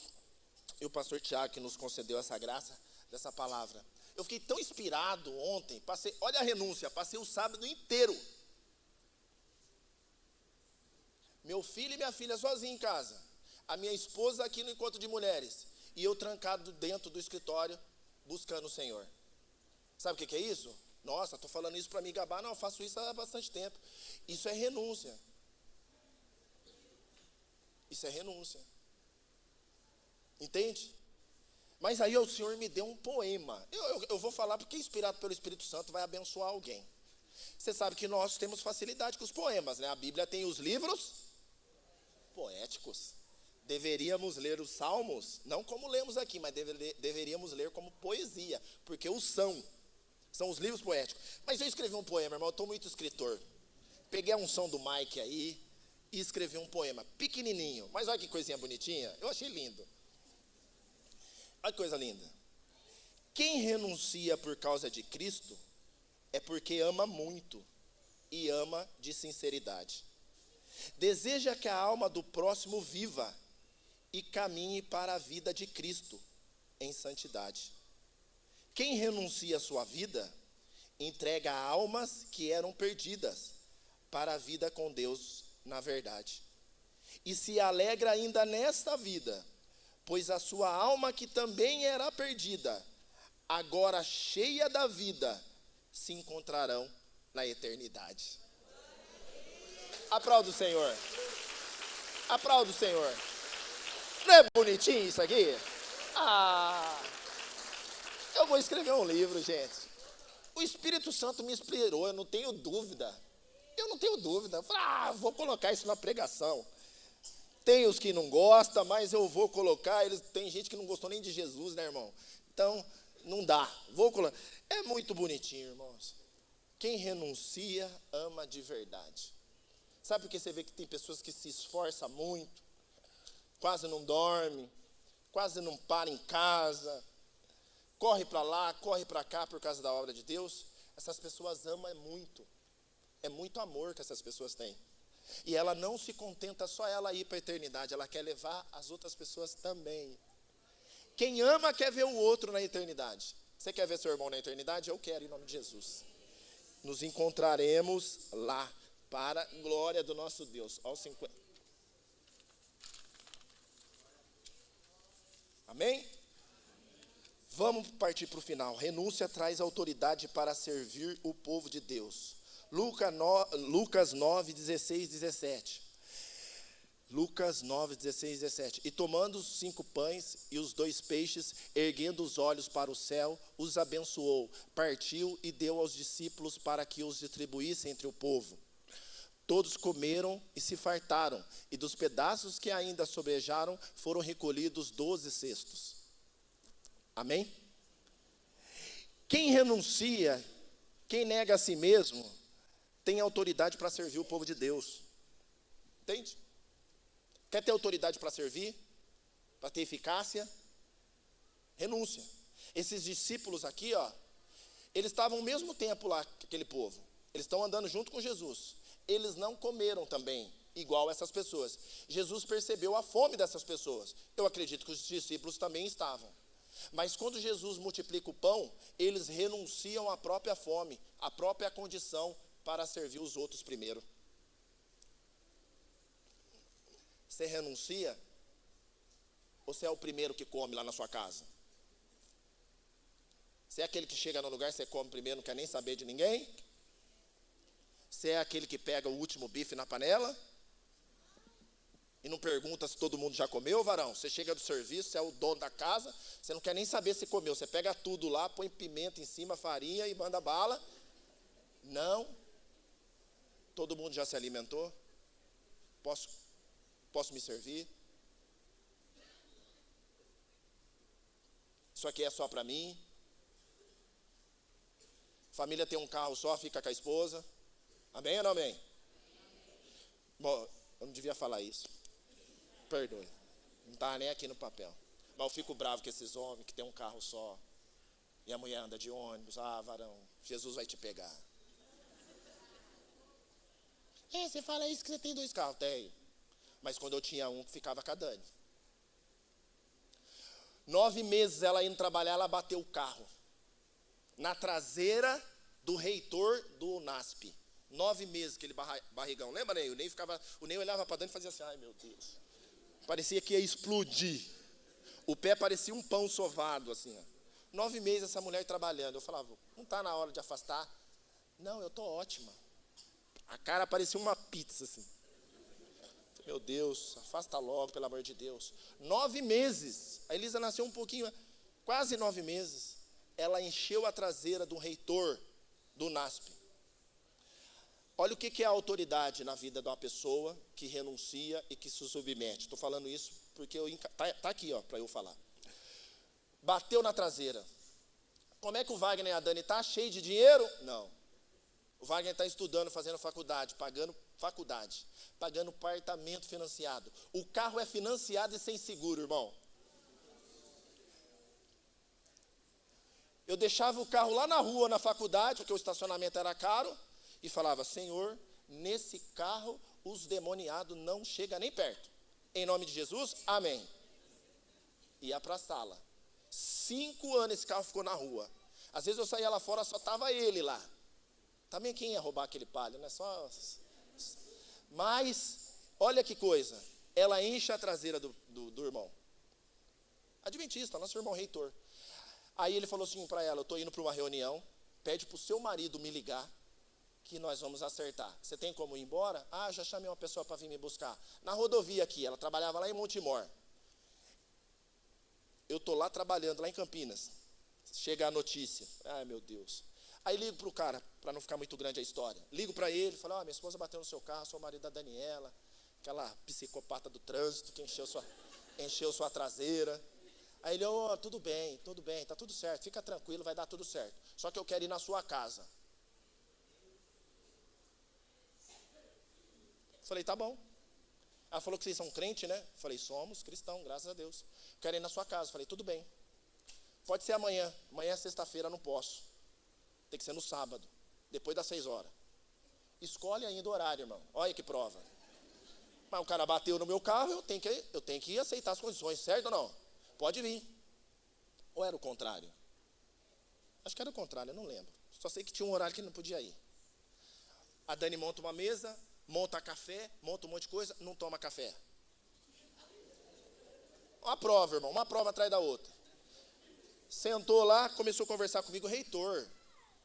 e o pastor Tiago que nos concedeu essa graça dessa palavra. Eu fiquei tão inspirado ontem, olha a renúncia, passei o sábado inteiro. Meu filho e minha filha sozinhos em casa, a minha esposa aqui no encontro de mulheres, e eu trancado dentro do escritório, buscando o Senhor. Sabe o que é isso? Nossa, estou falando isso para me gabar. Não, eu faço isso há bastante tempo. Isso é renúncia. Isso é renúncia. Entende? Mas aí o Senhor me deu um poema. Eu vou falar porque inspirado pelo Espírito Santo vai abençoar alguém. Você sabe que nós temos facilidade com os poemas, né? A Bíblia tem os livros poéticos. Deveríamos ler os salmos, não como lemos aqui, mas deveríamos ler como poesia, porque são os livros poéticos. Mas eu escrevi um poema, irmão, eu estou muito escritor. Peguei a unção do Mike aí e escrevi um poema pequenininho. Mas olha que coisinha bonitinha, eu achei lindo. Olha que coisa linda. Quem renuncia por causa de Cristo é porque ama muito e ama de sinceridade. Deseja que a alma do próximo viva e caminhe para a vida de Cristo em santidade. Quem renuncia a sua vida, entrega almas que eram perdidas para a vida com Deus na verdade. E se alegra ainda nesta vida, pois a sua alma que também era perdida, agora cheia da vida, se encontrarão na eternidade. Aplauda o Senhor. Aplauda o Senhor. Não é bonitinho isso aqui? Eu vou escrever um livro, gente. O Espírito Santo me inspirou, eu não tenho dúvida. Eu falei, vou colocar isso na pregação. Tem os que não gostam, mas eu vou colocar. Tem gente que não gostou nem de Jesus, né, irmão? Então, não dá. Vou colocar. É muito bonitinho, irmãos. Quem renuncia, ama de verdade. Sabe por que você vê que tem pessoas que se esforçam muito, quase não dorme, quase não para em casa, corre para lá, corre para cá por causa da obra de Deus? Essas pessoas amam muito. É muito amor que essas pessoas têm. E ela não se contenta só ela ir para a eternidade, ela quer levar as outras pessoas também. Quem ama quer ver o outro na eternidade. Você quer ver seu irmão na eternidade? Eu quero, em nome de Jesus. Nos encontraremos lá, para a glória do nosso Deus. Aos 50. Amém? Vamos partir para o final. Renúncia traz autoridade para servir o povo de Deus. Lucas 9, 16, 17. Lucas 9, 16, 17. E tomando os 5 pães e os 2 peixes, erguendo os olhos para o céu, os abençoou, partiu e deu aos discípulos para que os distribuíssem entre o povo. Todos comeram e se fartaram, e dos pedaços que ainda sobrejaram foram recolhidos 12 cestos. Amém? Quem renuncia, quem nega a si mesmo, tem autoridade para servir o povo de Deus. Entende? Quer ter autoridade para servir? Para ter eficácia? Renúncia. Esses discípulos aqui, eles estavam ao mesmo tempo lá, aquele povo. Eles estão andando junto com Jesus. Eles não comeram também, igual essas pessoas. Jesus percebeu a fome dessas pessoas. Eu acredito que os discípulos também estavam. Mas quando Jesus multiplica o pão, eles renunciam à própria fome, à própria condição para servir os outros primeiro. Você renuncia? Ou você é o primeiro que come lá na sua casa? Você é aquele que chega no lugar, você come primeiro, não quer nem saber de ninguém? Você é aquele que pega o último bife na panela? E não pergunta se todo mundo já comeu, varão. Você chega do serviço, você é o dono da casa, você não quer nem saber se comeu. Você pega tudo lá, põe pimenta em cima, farinha e manda bala. Não. Todo mundo já se alimentou? Posso me servir? Isso aqui é só para mim? Família tem um carro só, fica com a esposa. Amém ou não amém? Bom, eu não devia falar isso. Perdoe. Não está nem aqui no papel. Mas eu fico bravo com esses homens que tem um carro só. E a mulher anda de ônibus. Ah, varão, Jesus vai te pegar. Você fala isso que você tem 2 carros. Tenho. Mas quando eu tinha um, ficava com a Dani. 9 meses ela indo trabalhar, ela bateu o carro. Na traseira do reitor do UNASP. 9 meses, aquele barrigão. Lembra, Ney? O Ney olhava para Dani e fazia assim, ai meu Deus. Parecia que ia explodir. O pé parecia um pão sovado, assim. 9 meses essa mulher trabalhando. Eu falava, não está na hora de afastar? Não, eu estou ótima. A cara parecia uma pizza, assim. Meu Deus, afasta logo, pelo amor de Deus. 9 meses. A Elisa nasceu um pouquinho, quase 9 meses. Ela encheu a traseira do reitor do UNASP. Olha o que é a autoridade na vida de uma pessoa que renuncia e que se submete. Estou falando isso porque tá aqui, para eu falar. Bateu na traseira. Como é que o Wagner e a Dani está? Cheio de dinheiro? Não. O Wagner está estudando, fazendo faculdade, pagando apartamento financiado. O carro é financiado e sem seguro, irmão. Eu deixava o carro lá na rua, na faculdade, porque o estacionamento era caro, e falava, Senhor, nesse carro os demoniados não chegam nem perto. Em nome de Jesus, amém. Ia para a sala. 5 anos esse carro ficou na rua. Às vezes eu saía lá fora, só estava ele lá. Também quem ia roubar aquele palio, né? Mas, olha que coisa. Ela enche a traseira do irmão. Adventista, nosso irmão reitor. Aí ele falou assim para ela, eu estou indo para uma reunião, pede para o seu marido me ligar, que nós vamos acertar. Você tem como ir embora? Ah, já chamei uma pessoa para vir me buscar. Na rodovia aqui, ela trabalhava lá em Montemor. Eu estou lá trabalhando, lá em Campinas. Chega a notícia. Ai, meu Deus. Aí ligo para o cara, para não ficar muito grande a história. Ligo para ele, falo, minha esposa bateu no seu carro, sou o marido da Daniela, aquela psicopata do trânsito que encheu sua traseira. Aí ele, tudo bem, está tudo certo, fica tranquilo, vai dar tudo certo. Só que eu quero ir na sua casa. Falei, tá bom. Ela falou que vocês são crente, né? Falei, somos cristãos, graças a Deus. Quero ir na sua casa. Falei, tudo bem. Pode ser amanhã. Amanhã é sexta-feira, não posso. Tem que ser no sábado, depois das 6 horas. Escolhe ainda o horário, irmão. Olha que prova. Mas o cara bateu no meu carro, eu tenho que aceitar as condições, certo ou não? Pode vir. Ou era o contrário? Acho que era o contrário, eu não lembro. Só sei que tinha um horário que não podia ir. A Dani monta uma mesa, monta café, monta um monte de coisa, não toma café. Uma prova, irmão, uma prova atrás da outra. Sentou lá, começou a conversar comigo, reitor,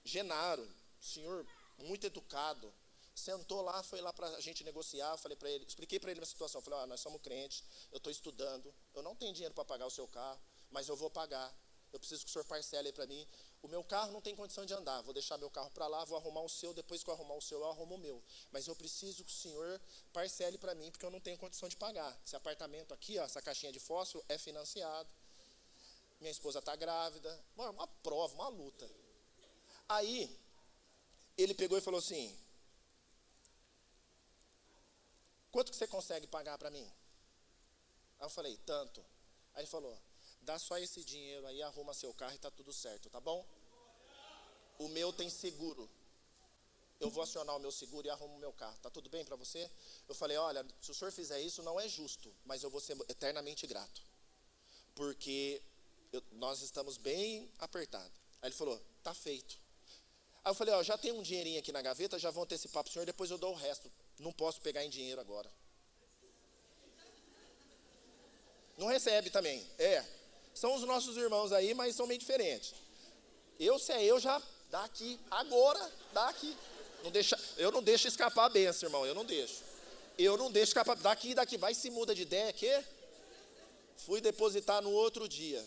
Genaro, senhor muito educado. Sentou lá, foi lá para a gente negociar, falei para ele, expliquei para ele a situação. Falei, nós somos crentes, eu estou estudando, eu não tenho dinheiro para pagar o seu carro, mas eu vou pagar. Eu preciso que o senhor parcele aí para mim. O meu carro não tem condição de andar, vou deixar meu carro para lá, vou arrumar o seu, depois que eu arrumar o seu, eu arrumo o meu. Mas eu preciso que o senhor parcele para mim, porque eu não tenho condição de pagar. Esse apartamento aqui, essa caixinha de fósforo é financiado. Minha esposa está grávida. Mano, uma prova, uma luta. Aí, ele pegou e falou assim, quanto que você consegue pagar para mim? Aí eu falei, tanto. Aí ele falou, dá só esse dinheiro aí, arruma seu carro e está tudo certo, tá bom? O meu tem seguro. Eu vou acionar o meu seguro e arrumo o meu carro. Tá tudo bem para você? Eu falei, olha, se o senhor fizer isso, não é justo, mas eu vou ser eternamente grato. Porque nós estamos bem apertados. Aí ele falou, tá feito. Aí eu falei, já tem um dinheirinho aqui na gaveta, já vou antecipar para o senhor, depois eu dou o resto. Não posso pegar em dinheiro agora. Não recebe também. São os nossos irmãos aí, mas são meio diferentes. Se é eu, já dá aqui. Agora, dá aqui. Eu não deixo escapar a bênção, irmão. Eu não deixo. Eu não deixo escapar. Daqui vai, se muda de ideia, que? Fui depositar no outro dia.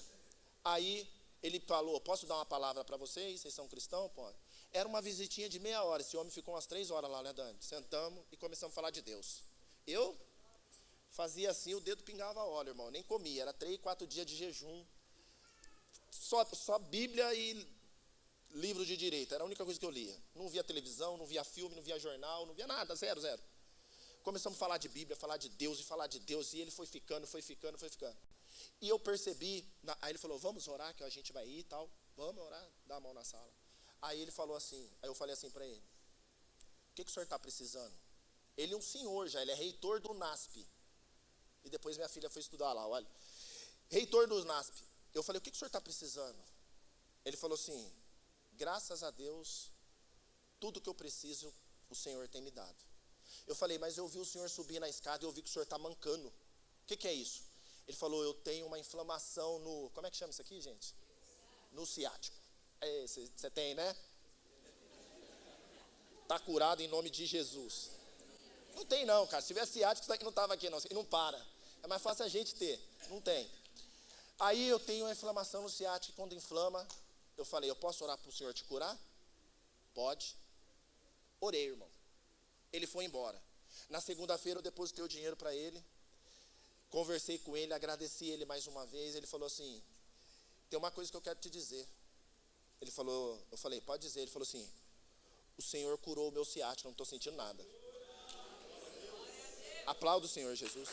Aí ele falou, posso dar uma palavra para vocês? Vocês são cristãos? Pode. Era uma visitinha de meia hora. Esse homem ficou umas 3 horas lá, né, Dani? Sentamos e começamos a falar de Deus. Eu fazia assim, o dedo pingava óleo, irmão. Eu nem comia, era 3, 4 dias de jejum. Só Bíblia e livro de direito. Era a única coisa que eu lia. Não via televisão, não via filme, não via jornal, não via nada, zero. Começamos a falar de Bíblia, falar de Deus, e ele foi ficando. E eu percebi, aí ele falou, vamos orar, que a gente vai ir e tal. Vamos orar, dá a mão na sala. Aí ele falou assim, aí eu falei assim para ele, o que o senhor está precisando? Ele é um senhor já, ele é reitor do NASP. E depois minha filha foi estudar lá, olha. Reitor do NASP. Eu falei, o que o senhor está precisando? Ele falou assim, graças a Deus, tudo que eu preciso, o Senhor tem me dado. Eu falei, mas eu vi o senhor subir na escada e eu vi que o senhor está mancando. O que é isso? Ele falou, eu tenho uma inflamação no... Como é que chama isso aqui, gente? No ciático. Você tem, né? Está curado em nome de Jesus. Não tem não, cara. Se tiver ciático, isso daqui não estava aqui não. E não para. É mais fácil a gente ter. Não tem. Aí eu tenho uma inflamação no ciático. Quando inflama, eu falei, eu posso orar para o senhor te curar? Pode. Orei, irmão. Ele foi embora. Na segunda-feira eu depositei o dinheiro para ele. Conversei com ele, agradeci ele mais uma vez. Ele falou assim, tem uma coisa que eu quero te dizer. Ele falou, eu falei, pode dizer. Ele falou assim, o Senhor curou o meu ciático, não estou sentindo nada. Aplauda o Senhor Jesus.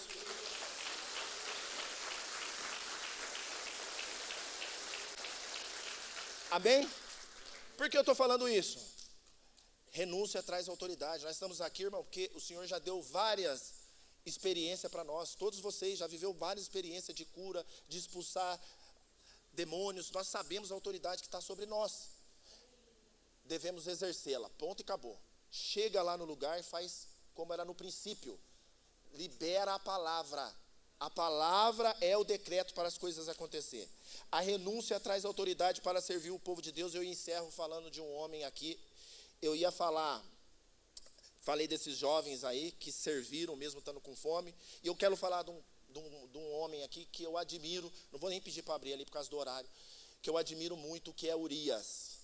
Amém? Por que eu estou falando isso? Renúncia traz autoridade. Nós estamos aqui, irmão, porque o Senhor já deu várias experiências para nós. Todos vocês já viveu várias experiências de cura, de expulsar demônios. Nós sabemos a autoridade que está sobre nós. Devemos exercê-la. Ponto e acabou. Chega lá no lugar e faz como era no princípio. Libera a palavra. A palavra é o decreto para as coisas acontecer. A renúncia traz autoridade para servir o povo de Deus. Eu encerro falando de um homem aqui. Eu ia falei desses jovens aí que serviram mesmo estando com fome. E eu quero falar de um homem aqui que eu admiro. Não vou nem pedir para abrir ali por causa do horário. Que eu admiro muito, que é Urias.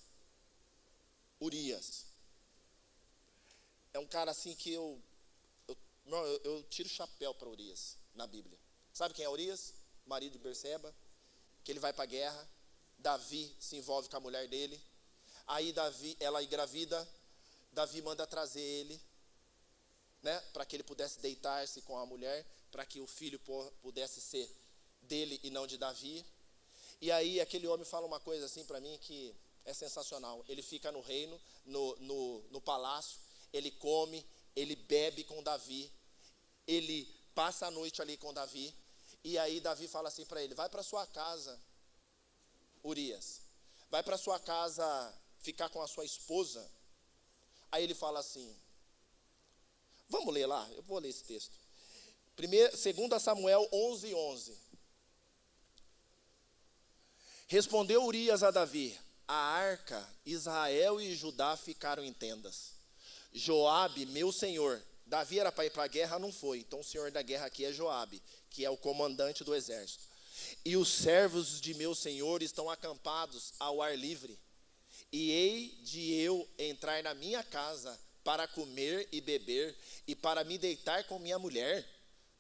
Urias. É um cara assim que eu tiro o chapéu para Urias na Bíblia. Sabe quem é Urias? Marido de Berseba. Que ele vai para a guerra. Davi se envolve com a mulher dele. Aí ela engravida, Davi manda trazer ele, né, para que ele pudesse deitar-se com a mulher, para que o filho pudesse ser dele e não de Davi. E aí aquele homem fala uma coisa assim para mim que é sensacional. Ele fica no reino, no palácio, ele come, ele bebe com Davi, ele passa a noite ali com Davi, e aí Davi fala assim para ele, vai para sua casa, Urias, vai para sua casa ficar com a sua esposa. Aí ele fala assim, vamos ler lá, eu vou ler esse texto. 2 Samuel 11:11. Respondeu Urias a Davi, a arca, Israel e Judá ficaram em tendas. Joabe, meu senhor, Davi era para ir para a guerra, não foi. Então o senhor da guerra aqui é Joabe, que é o comandante do exército. E os servos de meu senhor estão acampados ao ar livre. E hei de eu entrar na minha casa para comer e beber e para me deitar com minha mulher?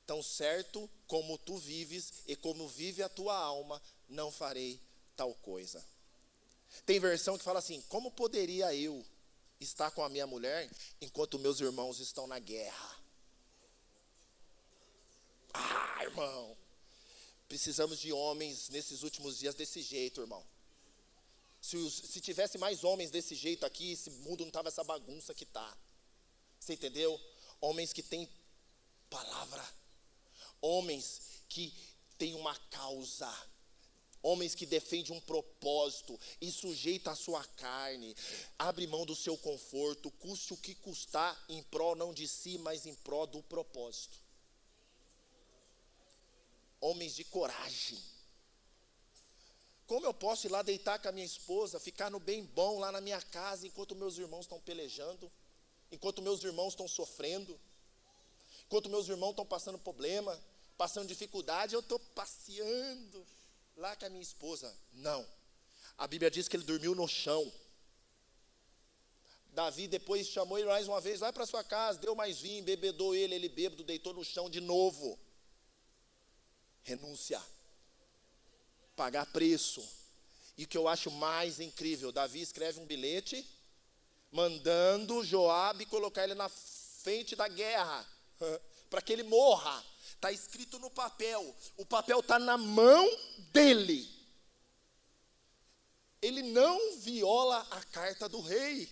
Tão certo como tu vives e como vive a tua alma, não farei tal coisa. Tem versão que fala assim, como poderia eu estar com a minha mulher enquanto meus irmãos estão na guerra? Ah, irmão, precisamos de homens nesses últimos dias desse jeito, irmão. Se tivesse mais homens desse jeito aqui, esse mundo não estava essa bagunça que está. Você entendeu? Homens que têm palavra. Homens que têm uma causa. Homens que defendem um propósito e sujeita a sua carne. Abre mão do seu conforto, custe o que custar, em prol não de si, mas em prol do propósito. Homens de coragem. Como eu posso ir lá deitar com a minha esposa, ficar no bem bom lá na minha casa, enquanto meus irmãos estão pelejando, enquanto meus irmãos estão sofrendo? Enquanto meus irmãos estão passando problema, passando dificuldade, eu estou passeando lá com a minha esposa. Não. A Bíblia diz que ele dormiu no chão. Davi depois chamou ele mais uma vez, vai para sua casa, deu mais vinho, bebedou ele bêbado, deitou no chão de novo. Renúncia. Pagar preço. E o que eu acho mais incrível, Davi escreve um bilhete, mandando Joabe colocar ele na frente da guerra, para que ele morra. Está escrito no papel, o papel está na mão dele. Ele não viola a carta do rei.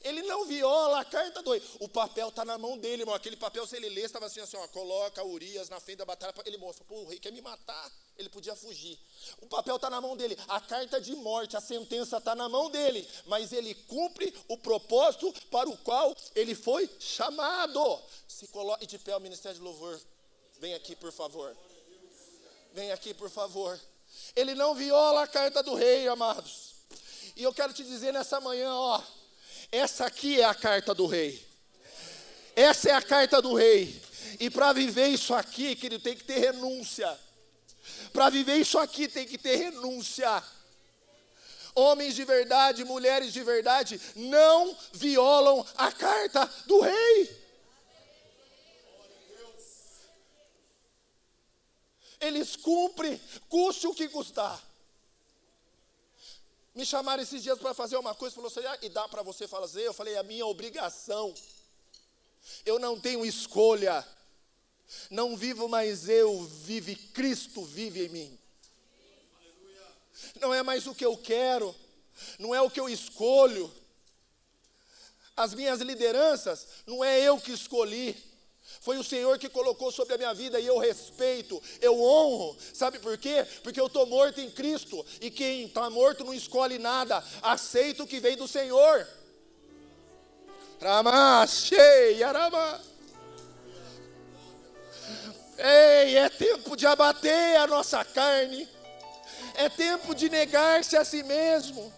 Ele não viola a carta do rei. O papel está na mão dele, irmão. Aquele papel, se ele lê, estava assim, ó, coloca Urias na frente da batalha. Ele mostra, pô, o rei quer me matar. Ele podia fugir. O papel está na mão dele. A carta de morte, a sentença está na mão dele. Mas ele cumpre o propósito para o qual ele foi chamado. Se coloque de pé o Ministério de Louvor. Vem aqui, por favor. Vem aqui, por favor. Ele não viola a carta do rei, amados. E eu quero te dizer nessa manhã, ó. Essa aqui é a carta do rei. Essa é a carta do rei. E para viver isso aqui, querido, tem que ter renúncia. Para viver isso aqui tem que ter renúncia. Homens de verdade, mulheres de verdade, não violam a carta do rei. Eles cumprem, custe o que custar. Me chamaram esses dias para fazer uma coisa, falou assim, e dá para você fazer? Eu falei, é a minha obrigação. Eu não tenho escolha. Não vivo mais eu, vive Cristo, vive em mim. Não é mais o que eu quero, não é o que eu escolho. As minhas lideranças, não é eu que escolhi. Foi o Senhor que colocou sobre a minha vida e eu respeito, eu honro. Sabe por quê? Porque eu estou morto em Cristo. E quem está morto não escolhe nada. Aceita o que vem do Senhor. Ei, é tempo de abater a nossa carne. É tempo de negar-se a si mesmo.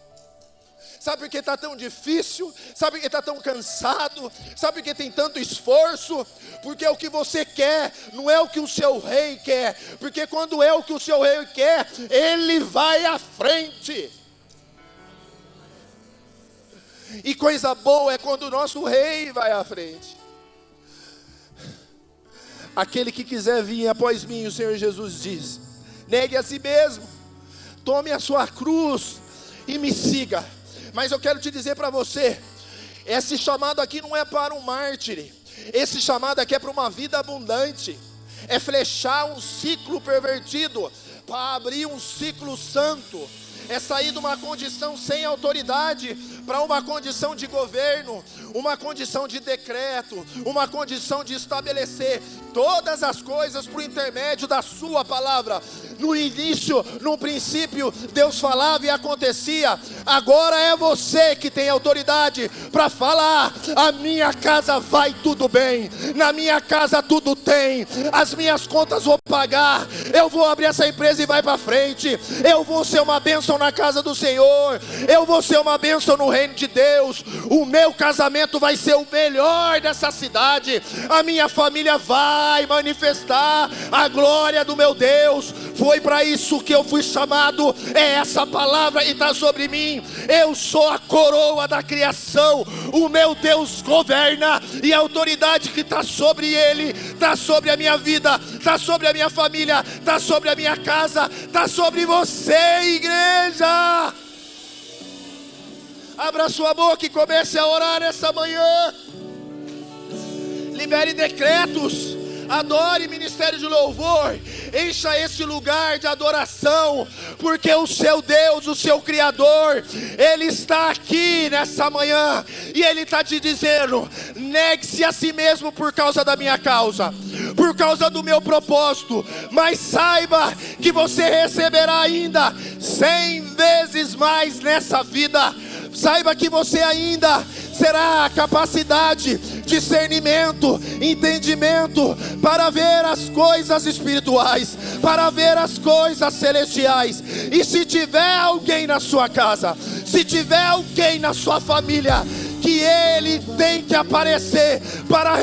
Sabe por que está tão difícil? Sabe por que está tão cansado? Sabe por que tem tanto esforço? Porque o que você quer não é o que o seu rei quer. Porque quando é o que o seu rei quer, ele vai à frente. E coisa boa é quando o nosso rei vai à frente. Aquele que quiser vir após mim, o Senhor Jesus diz, negue a si mesmo, tome a sua cruz e me siga. Mas eu quero te dizer para você, esse chamado aqui não é para um mártir, esse chamado aqui é para uma vida abundante, é flechar um ciclo pervertido, para abrir um ciclo santo, é sair de uma condição sem autoridade, para uma condição de governo, uma condição de decreto, uma condição de estabelecer todas as coisas por intermédio da sua palavra. No início, no princípio, Deus falava e acontecia. Agora é você que tem autoridade para falar, a minha casa vai tudo bem, na minha casa tudo tem, as minhas contas vou pagar, eu vou abrir essa empresa e vai para frente, eu vou ser uma bênção na casa do Senhor, eu vou ser uma bênção no reino de Deus, o meu casamento vai ser o melhor dessa cidade, a minha família vai manifestar a glória do meu Deus. Foi para isso que eu fui chamado, é essa palavra e está sobre mim. Eu sou a coroa da criação, o meu Deus governa, e a autoridade que está sobre ele, está sobre a minha vida, está sobre a minha família, está sobre a minha casa, está sobre você, igreja. Abra sua boca e comece a orar essa manhã. Libere decretos. Adore Ministério de Louvor. Encha esse lugar de adoração, porque o seu Deus, o seu Criador, Ele está aqui nessa manhã, e Ele está te dizendo, negue-se a si mesmo por causa da minha causa, por causa do meu propósito, mas saiba que você receberá ainda 100 vezes mais nessa vida. Saiba que você ainda será capacidade, discernimento, entendimento para ver as coisas espirituais, para ver as coisas celestiais. E se tiver alguém na sua casa, se tiver alguém na sua família, que ele tem que aparecer para